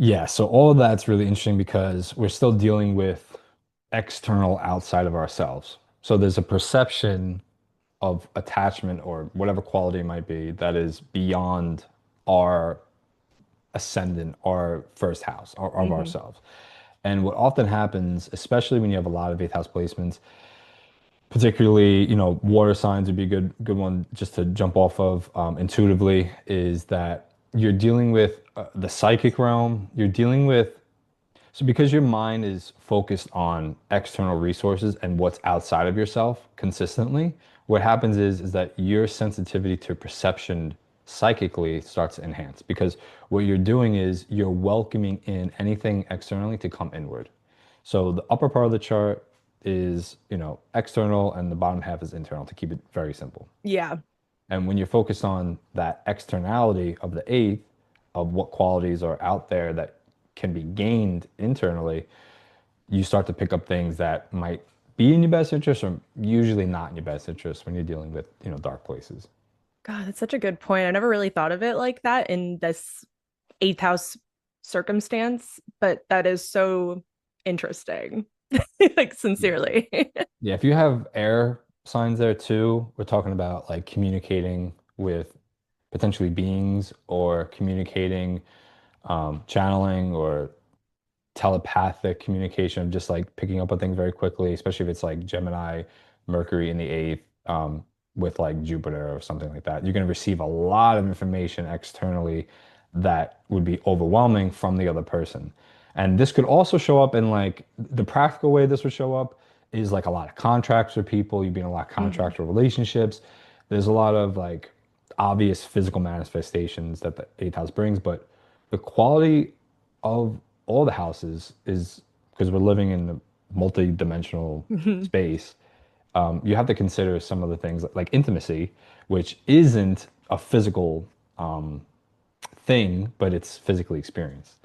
Yeah, so all of that's really interesting because we're still dealing with external outside of ourselves. So there's a perception of attachment or whatever quality it might be that is beyond our ascendant, our first house, or of Hmm. ourselves. And what often happens, especially when you have a lot of eighth house placements, particularly, water signs would be a good one just to jump off of intuitively, is that you're dealing with the psychic realm. You're dealing with so because your mind is focused on external resources and what's outside of yourself consistently, what happens is that your sensitivity to perception psychically starts to enhance because what you're doing is you're welcoming in anything externally to come inward. So the upper part of the chart is, external and the bottom half is internal to keep it very simple. Yeah, And when you're focused on that externality of the eighth, of what qualities are out there that can be gained internally, you start to pick up things that might be in your best interest or usually not in your best interest when you're dealing with, dark places. God, that's such a good point. I never really thought of it like that in this eighth house circumstance, but that is so interesting. Like, Yeah. sincerely. Yeah, if you have air signs there too, we're talking about like communicating with potentially beings or communicating, channeling or telepathic communication of just like picking up on things very quickly, especially if it's like Gemini, Mercury in the eighth, with like Jupiter or something like that. You're going to receive a lot of information externally that would be overwhelming from the other person. And this could also show up in like the practical way this would show up is like a lot of contracts with people. You'd be in a lot of Mhm. contractual relationships. There's a lot of like obvious physical manifestations that the eighth house brings, but the quality of all the houses is because we're living in a multi-dimensional Mhm. space. You have to consider some of the things like intimacy, which isn't a physical thing, but it's physically experienced.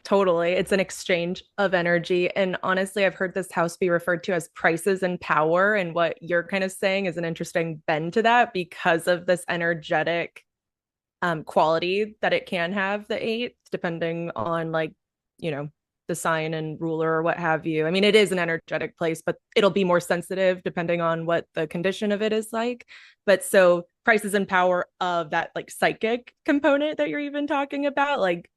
Totally. It's an exchange of energy. And honestly, I've heard this house be referred to as prices and power. And what you're kind of saying is an interesting bend to that because of this energetic quality that it can have, the eight, depending on like, you know, the sign and ruler or what have you. I mean, it is an energetic place, but it'll be more sensitive depending on what the condition of it is like. But so prices and power of that like psychic component that you're even talking about, like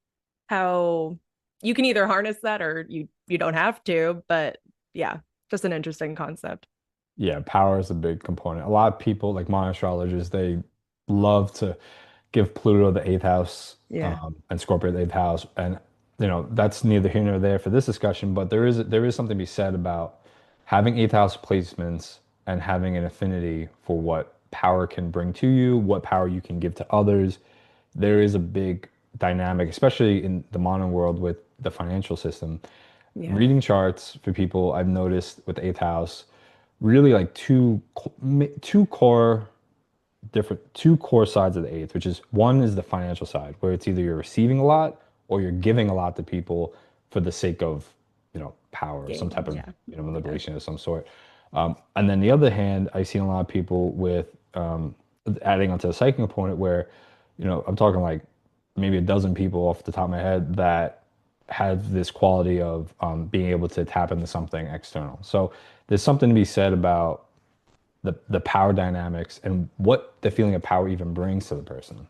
how you can either harness that or you don't have to, but yeah, just an interesting concept. Yeah, power is a big component. A lot of people, like modern astrologers, they love to give Pluto the eighth house, Yeah. and Scorpio the eighth house, and that's neither here nor there for this discussion. But there is something to be said about having eighth house placements and having an affinity for what power can bring to you, what power you can give to others. There is a big dynamic, especially in the modern world with the financial system. Yeah. Reading charts for people, I've noticed with the eighth house, really like two core sides of the eighth, which is one is the financial side, where it's either you're receiving a lot or you're giving a lot to people for the sake of, power, some type Gain. of, Yeah. Yeah. manipulation of some sort. And then the other hand, I've seen a lot of people with adding onto the psychic component where, I'm talking like maybe a dozen people off the top of my head that have this quality of being able to tap into something external. So there's something to be said about the power dynamics and what the feeling of power even brings to the person.